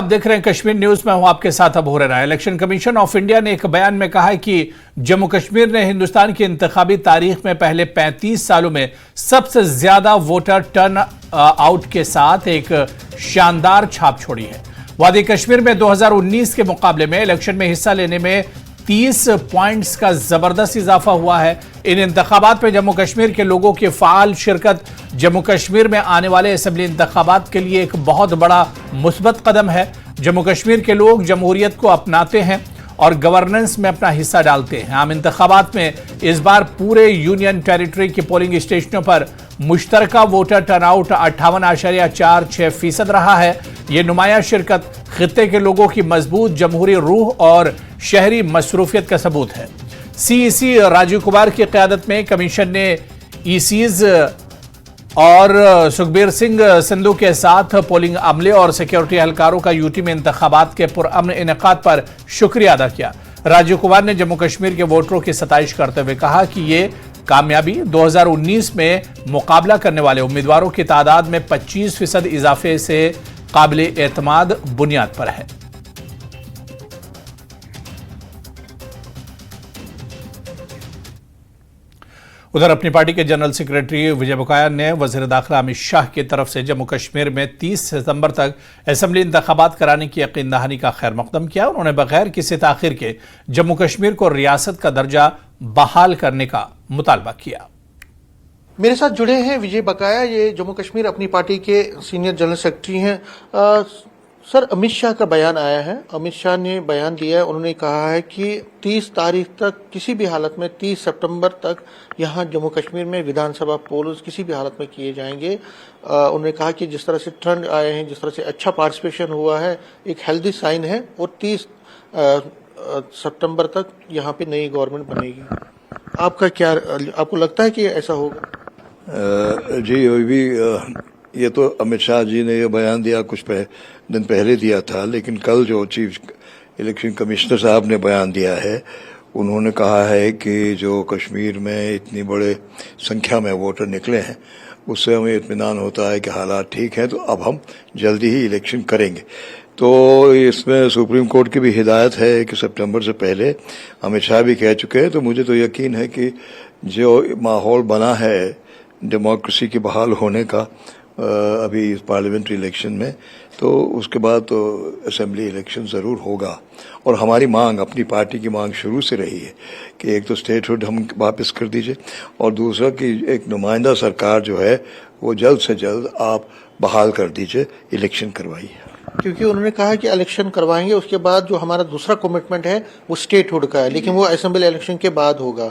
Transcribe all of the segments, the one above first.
देख रहे हैं कश्मीर न्यूज में, हूं आपके साथ Abu Huraira. Election commission of India ने एक बयान में कहा है कि जम्मू कश्मीर ने हिंदुस्तान की इंतखाबी तारीख में पहले 35 सालों में सबसे ज्यादा वोटर टर्न आउट के साथ एक शानदार छाप छोड़ी है। वादी कश्मीर में 2019 के मुकाबले में इलेक्शन में हिस्सा लेने में 30 पॉइंट्स का जबरदस्त इजाफा हुआ है। इन इंतखाबात में जम्मू कश्मीर के लोगों की फाल शिरकत जम्मू कश्मीर में आने वाले असेंबली इंतखाबात के लिए एक बहुत बड़ा मुस्बत कदम है। जम्मू कश्मीर के लोग जमहूरियत को अपनाते हैं और गवर्नेंस में अपना हिस्सा डालते हैं। आम इंतखाबात में इस बार पूरे यूनियन टेरिटरी के पोलिंग स्टेशनों पर मुश्तरका वोटर टर्नआउट 58.46% रहा है। ये नुमाया शिरकत खित्ते के लोगों की मजबूत जमहूरी रूह और शहरी मसरूफियत का सबूत है। सीईसी राजीव कुमार की क़यादत में कमीशन ने ईसीज और सुखबीर सिंह संधू के साथ पोलिंग अमले और सिक्योरिटी एहलकारों का यूटी में इंतखाबात के पुरअमन इनेकाद पर शुक्रिया अदा किया। राजीव कुमार ने जम्मू कश्मीर के वोटरों की सताइश करते हुए कहा कि ये कामयाबी 2019 में मुकाबला करने वाले उम्मीदवारों की तादाद में 25% इजाफे से काबिल एतमाद बुनियाद पर है। उधर अपनी पार्टी के जनरल सेक्रेटरी विजय बकाया ने वजीर दाखिला अमित शाह की तरफ से जम्मू कश्मीर में 30 सितंबर तक असेंबली इंतखाबात कराने की यकीन दहानी का खैर मकदम किया। उन्होंने बगैर किसी ताखिर के जम्मू कश्मीर को रियासत का दर्जा बहाल करने का मुतालबा किया। मेरे साथ जुड़े हैं विजय बकाया, ये जम्मू कश्मीर अपनी पार्टी के सीनियर जनरल सेक्रेटरी हैं। सर, अमित शाह का बयान आया है। अमित शाह ने बयान दिया है, उन्होंने कहा है कि 30 तारीख तक किसी भी हालत में 30 सितंबर तक यहाँ जम्मू कश्मीर में विधानसभा पोल्स किसी भी हालत में किए जाएंगे। उन्होंने कहा कि जिस तरह से ट्रेंड आए हैं, जिस तरह से अच्छा पार्टिसिपेशन हुआ है, एक हेल्दी साइन है और 30 सितंबर तक यहाँ पे नई गवर्नमेंट बनेगी। आपका क्या, आपको लगता है कि ऐसा होगा? जी, ये तो अमित शाह जी ने ये बयान दिया कुछ दिन पहले दिया था, लेकिन कल जो चीफ इलेक्शन कमिश्नर साहब ने बयान दिया है, उन्होंने कहा है कि जो कश्मीर में इतनी बड़े संख्या में वोटर निकले हैं, उससे हमें इत्मीनान होता है कि हालात ठीक हैं, तो अब हम जल्दी ही इलेक्शन करेंगे। तो इसमें सुप्रीम कोर्ट की भी हिदायत है कि सितंबर से पहले, अमित शाह भी कह चुके हैं। तो मुझे तो यकीन है कि जो माहौल बना है डेमोक्रेसी के बहाल होने का अभी इस पार्लियामेंट्री इलेक्शन में, तो उसके बाद तो असेंबली इलेक्शन ज़रूर होगा। और हमारी मांग, अपनी पार्टी की मांग शुरू से रही है कि एक तो स्टेटहुड हम वापस कर दीजिए और दूसरा कि एक नुमाइंदा सरकार जो है वो जल्द से जल्द आप बहाल कर दीजिए, इलेक्शन करवाइए। क्योंकि उन्होंने कहा कि इलेक्शन करवाएंगे, उसके बाद जो हमारा दूसरा कमिटमेंट है वो स्टेटहुड का है, लेकिन वो असेंबली इलेक्शन के बाद होगा,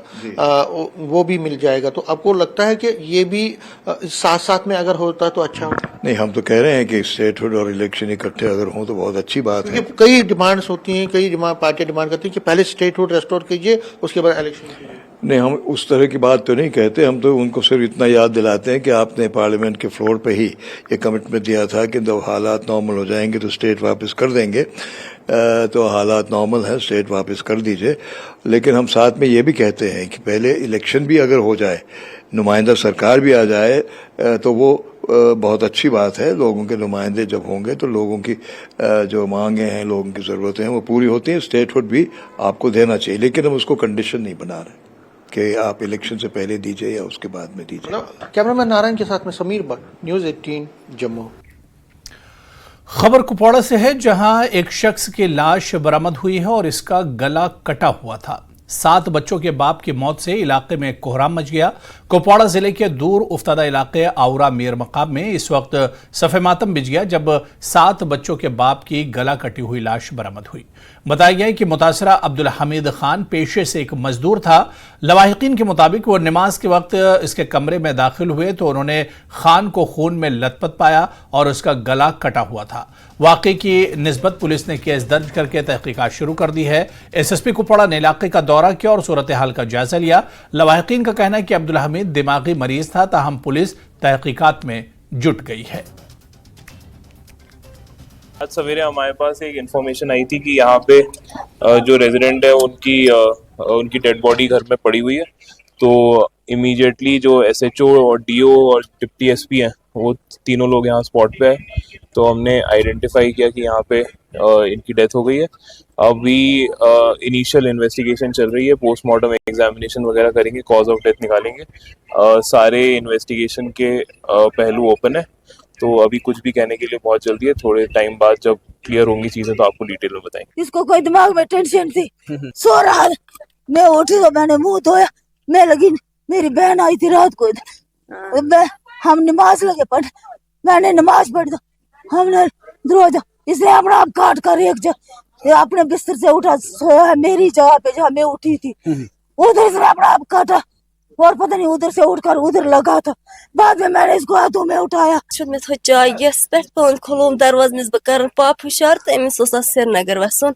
वो भी मिल जाएगा। तो आपको लगता है कि ये भी साथ साथ में अगर होता तो अच्छा होता? नहीं, हम तो कह रहे हैं कि स्टेटहुड और इलेक्शन इकट्ठे अगर हों तो बहुत अच्छी बात है। कई डिमांड्स होती हैं, कई पार्टियां डिमांड करती हैं कि पहले स्टेटहुड रेस्टोर कीजिए, उसके बाद इलेक्शन कीजिए। नहीं, हम उस तरह की बात तो नहीं कहते। हम तो उनको सिर्फ इतना याद दिलाते हैं कि आपने पार्लियामेंट के फ्लोर पे ही ये कमिटमेंट दिया था कि जब हालात नॉर्मल हो जाएंगे तो स्टेट वापस कर देंगे। तो हालात नॉर्मल है, स्टेट वापस कर दीजिए। लेकिन हम साथ में ये भी कहते हैं कि पहले इलेक्शन भी अगर हो जाए, नुमाइंदा सरकार भी आ जाए, तो वो बहुत अच्छी बात है। लोगों के नुमाइंदे जब होंगे तो लोगों की जो मांगे हैं, लोगों की ज़रूरतें हैं, वो पूरी होती हैं। स्टेटहुड भी आपको देना चाहिए, लेकिन हम उसको कंडीशन नहीं बना रहे कि आप इलेक्शन से पहले दीजिए या उसके बाद में दीजिए। कैमरामैन नारायण के साथ में समीर भट्ट, न्यूज़ 18 जम्मू। खबर कुपवाड़ा से है, जहां एक शख्स की लाश बरामद हुई है और इसका गला कटा हुआ था। 7 बच्चों के बाप की मौत से इलाके में कोहराम मच गया। कुपवाड़ा जिले के दूर उफ्तादा इलाके आउरा मीर मकाम में इस वक्त सफ़े मातम बिछ गया जब 7 बच्चों के बाप की गला कटी हुई लाश बरामद हुई। बताया गया कि मुतासरा अब्दुल हमीद खान पेशे से एक मजदूर था। लवाहिकीन के मुताबिक वो नमाज के वक्त इसके कमरे में दाखिल हुए तो उन्होंने खान को खून में लथपथ पाया और उसका गला कटा हुआ था। वाकई की निस्बत पुलिस ने केस दर्ज करके तहकीकात शुरू कर दी है। एसएसपी कुपवाड़ा ने इलाके का दौरा किया और सूरत हाल का जायजा लिया। लवाहिकीन का कहना है कि अब्दुल हमीद दिमागी मरीज था, ताहम पुलिस तहकीकात में जुट गई है। आज सवेरे हमारे पास एक इन्फॉर्मेशन आई थी कि यहाँ पे जो रेजिडेंट है उनकी डेड बॉडी घर में पड़ी हुई है। तो इमीडिएटली जो एसएचओ और डीओ और डिप्टी एसपी हैं, वो तीनों लोग यहाँ स्पॉट पे है। तो हमने आइडेंटिफाई किया कि यहाँ पे इनकी डेथ हो गई है। अभी इनिशियल इन्वेस्टिगेशन चल रही है, पोस्टमार्टम एग्जामिनेशन वगैरह करेंगे, कॉज ऑफ डेथ निकालेंगे। सारे इन्वेस्टिगेशन के पहलू ओपन है, तो अभी कुछ भी कहने के लिए बहुत जल्दी है। थोड़े टाइम बाद जब क्लियर होंगी चीजें तो आपको डिटेल में बताएंगे। इसको कोई दिमाग में टेंशन थी, सो रहा था। मैं उठी तो मैंने मुंह धोया, मैं लगी, मेरी बहन आई थी रात को इधर, हम नमाज लगे पढ़, मैंने नमाज पढ़ दो, हमने दरवाजा, इसने अपना आप काट कर एक अपने बिस्तर से उठा, सोया है मेरी जगह पे जहाँ मैं उठी थी, उधर से अपना आप काटा और पता नहीं उधर से उठकर उधर लगा था। बाद में मैंने इसको हाथों में उठाया। मे थो चाय गैस पे फोन खोलूम दरवाज नस बह पाप हुशार तो अमिस श्रीनगर वसन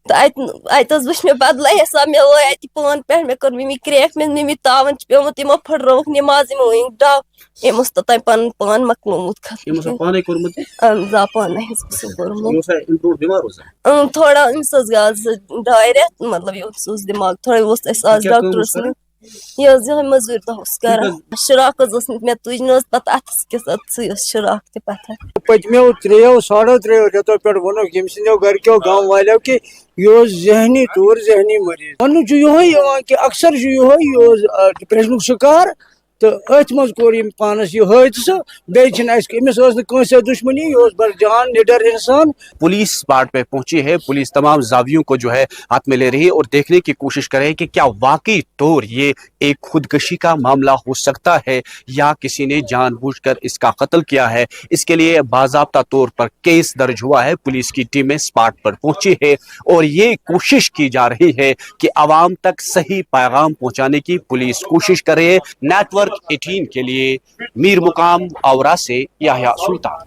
तो अत वुच मे बदल हिसाब मे वो अत पान पे मे कर मिमी क्रैक मे मिमी तावन पेमुत यमो फटरोक नमाज यमो डाव यमस तो तम पन पान मकलोमुत पाने कोरमुत पान थोड़ा अमिस गज 2 रेत मतलब ये दिमाग थोड़ा आज डॉक्टरस ये मजूर दस कर शराक मे तुज न पत अथस किस शराक त पत्थर पतमो 3-3.5 रेतो पे वो यम सो गरको गाँव वालों कि यह जहनी तौर जहनी मरीज वन कि अक्सर यह डिप्रेशन शिकार तो अथ मज कोर पानस यह हादसा बेस दुश्मनी यह बड़ जान निडर इंसान। पुलिस स्पॉट पे पहुंची है, पुलिस तमाम जावियों को जो है हाथ में ले रही है और देखने की कोशिश कर रही है कि क्या वाकई तौर ये एक खुदकशी का मामला हो सकता है या किसी ने जानबूझकर इसका कत्ल किया है। इसके लिए बाज़ाब्ता तौर पर केस दर्ज हुआ है, पुलिस की टीमें स्पॉट पर पहुंची है और ये कोशिश की जा रही है कि आवाम तक सही पैगाम पहुंचाने की पुलिस कोशिश करे। नेटवर्क 18 के लिए मीर मुकाम औरा से याह्या सुल्तान।